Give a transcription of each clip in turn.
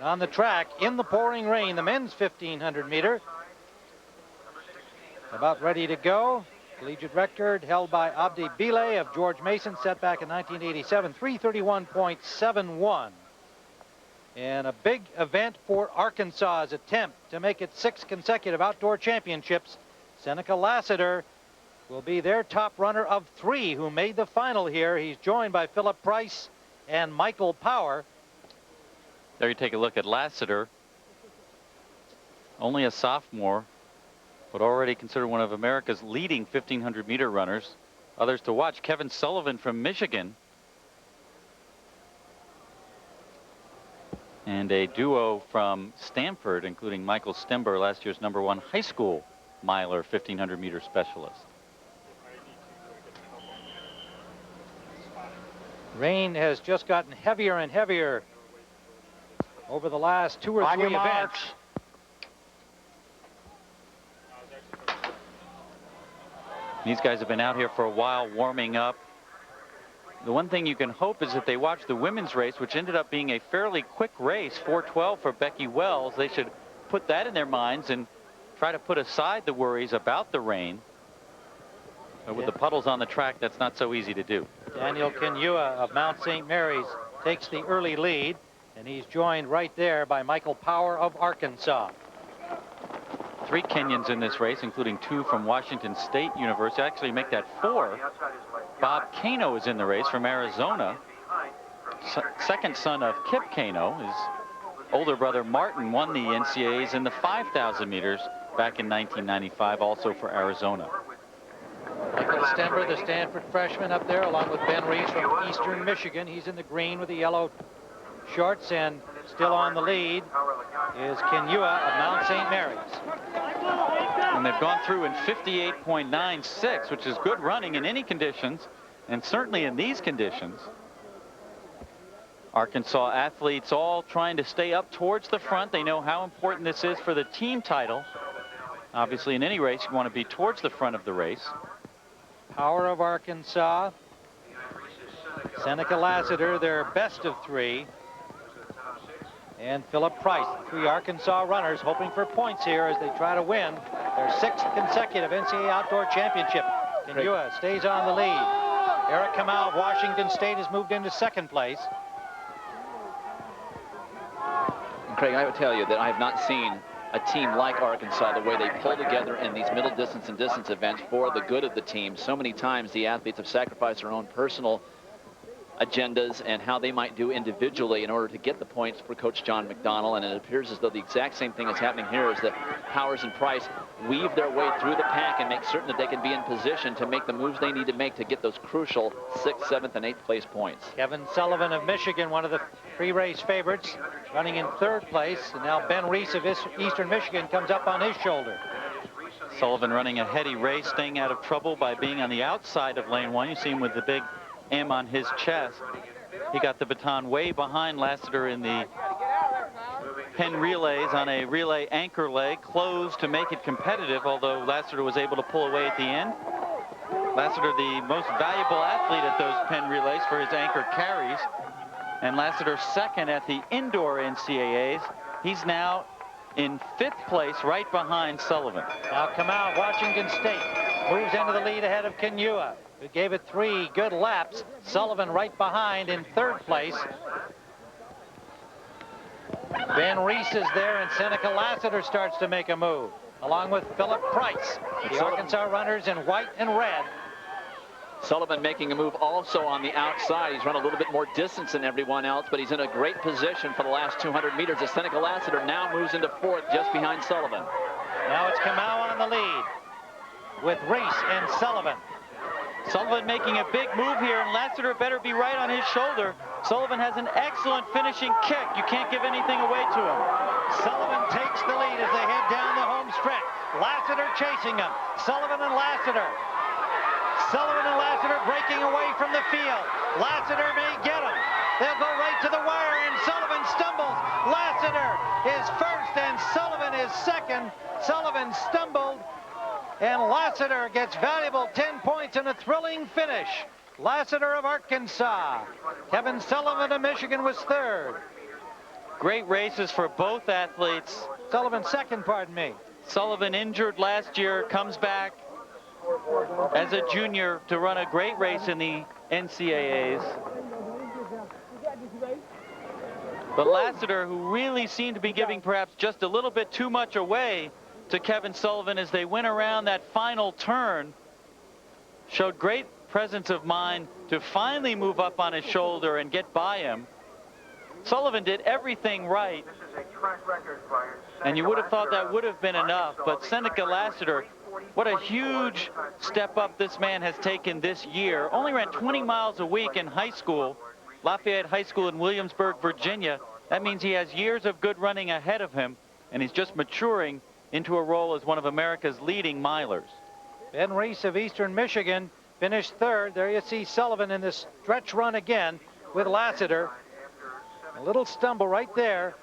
On the track in the pouring rain, the men's 1500 meter. About ready to go. Collegiate record held by Abdi Bile of George Mason, set back in 1987, 3:31.71. And a big event for Arkansas's attempt to make it 6 consecutive outdoor championships. Seneca Lassiter will be their top runner of 3 who made the final here. He's joined by Phillip Price and Michael Power. There you take a look at Lassiter. Only a sophomore, but already considered one of America's leading 1500 meter runners. Others to watch: Kevin Sullivan from Michigan, and a duo from Stanford, including Michael Stember, last year's #1 high school miler 1500 meter specialist. Rain has just gotten heavier and heavier over the last 2 or 3 events. These guys have been out here for a while warming up. The one thing you can hope is that they watch the women's race, which ended up being a fairly quick race, 4:12 for Becky Wells. They should put that in their minds and try to put aside the worries about the rain. But with the puddles on the track, that's not so easy to do. Daniel Kinyua of Mount St. Mary's takes the early lead, and he's joined right there by Michael Power of Arkansas. 3 Kenyans in this race, including 2 from Washington State University. Actually make that 4. Bob Keino is in the race from Arizona. Second son of Kip Keino. His older brother Martin won the NCAAs in the 5,000 meters back in 1995, also for Arizona. Michael Stember, the Stanford freshman, up there, along with Ben Reese from Eastern Michigan. He's in the green with the yellow shorts, and still on the lead is Kinyua of Mount St. Mary's. And they've gone through in 58.96, which is good running in any conditions, and certainly in these conditions. Arkansas athletes all trying to stay up towards the front. They know how important this is for the team title. Obviously, in any race, you want to be towards the front of the race. Power of Arkansas. Seneca Lassiter, their best of 3. And Phillip Price, 3 Arkansas runners hoping for points here as they try to win their 6th consecutive NCAA Outdoor Championship. Kinyua stays on the lead. Eric Kamau of Washington State has moved into 2nd place. And Craig, I would tell you that I have not seen a team like Arkansas, the way they pull together in these middle distance and distance events for the good of the team. So many times the athletes have sacrificed their own personal agendas and how they might do individually in order to get the points for Coach John McDonnell, and it appears as though the exact same thing is happening here, as that Powers and Price weave their way through the pack and make certain that they can be in position to make the moves they need to make to get those crucial 6th, 7th, and 8th place points. Kevin Sullivan of Michigan, one of the pre-race favorites, running in 3rd place, and now Ben Reese of Eastern Michigan comes up on his shoulder. Sullivan running a heady race, staying out of trouble by being on the outside of lane 1. You see him with the big M on his chest. He got the baton way behind Lassiter in the Penn relays on a relay anchor leg, closed to make it competitive, although Lassiter was able to pull away at the end. Lassiter, the most valuable athlete at those Penn relays for his anchor carries, and Lassiter 2nd at the indoor NCAAs. He's now in 5th place, right behind Sullivan. Now Kamau, Washington State, moves into the lead ahead of Kinyua, who gave it 3 good laps. Sullivan right behind in 3rd place. Ben Reese is there, and Seneca Lassiter starts to make a move, along with Phillip Price. The Arkansas runners in white and red. Sullivan making a move also on the outside. He's run a little bit more distance than everyone else, but he's in a great position for the last 200 meters as Seneca Lassiter now moves into 4th just behind Sullivan. Now it's Kamau on the lead with Reese and Sullivan. Sullivan making a big move here, and Lassiter better be right on his shoulder. Sullivan has an excellent finishing kick. You can't give anything away to him. Sullivan takes the lead as they head down the home stretch. Lassiter chasing him. Sullivan and Lassiter. Sullivan and Lassiter breaking away from the field. Lassiter may get him. They'll go right to the wire, and Sullivan stumbles. Lassiter is 1st, and Sullivan is 2nd. Sullivan stumbled, and Lassiter gets valuable 10 points in a thrilling finish. Lassiter of Arkansas. Kevin Sullivan of Michigan was 3rd. Great races for both athletes. Sullivan second, pardon me. Sullivan injured last year, comes back as a junior to run a great race in the NCAAs. But Lassiter, who really seemed to be giving perhaps just a little bit too much away to Kevin Sullivan as they went around that final turn, showed great presence of mind to finally move up on his shoulder and get by him. Sullivan did everything right, and you would have thought that would have been enough, but Seneca Lassiter, what a huge step up this man has taken this year. Only ran 20 miles a week in high school, Lafayette High School in Williamsburg, Virginia. That means he has years of good running ahead of him, and he's just maturing into a role as one of America's leading milers. Ben Reese of Eastern Michigan finished third. There you see Sullivan in this stretch run again with Lassiter. A little stumble right there.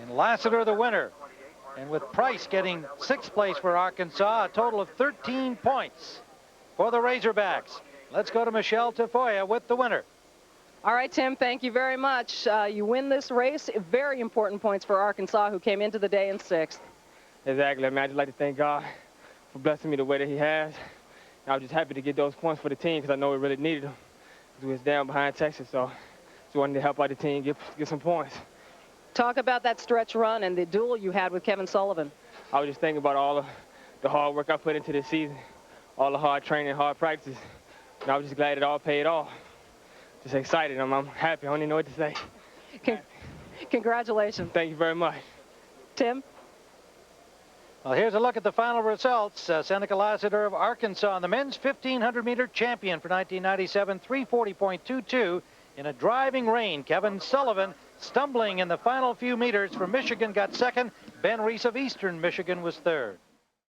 And Lassiter the winner. And with Price getting sixth place for Arkansas, a total of 13 points for the Razorbacks. Let's go to Michelle Tafoya with the winner. All right, Tim, thank you very much. You win this race. Very important points for Arkansas, who came into the day in sixth. Exactly. I mean, I'd just like to thank God for blessing me the way that he has. And I was just happy to get those points for the team because I know we really needed them. We was down behind Texas, so just wanted to help out the team, get some points. Talk about that stretch run and the duel you had with Kevin Sullivan. I was just thinking about all the hard work I put into this season, all the hard training, hard practice. And I was just glad it all paid off. Just excited. I'm happy. I don't even know what to say. Congratulations. Thank you very much. Tim? Well, here's a look at the final results. Seneca Lassiter of Arkansas, the men's 1,500-meter champion for 1997, 340.22 in a driving rain. Kevin Sullivan, stumbling in the final few meters for Michigan, got second. Ben Reese of Eastern Michigan was third.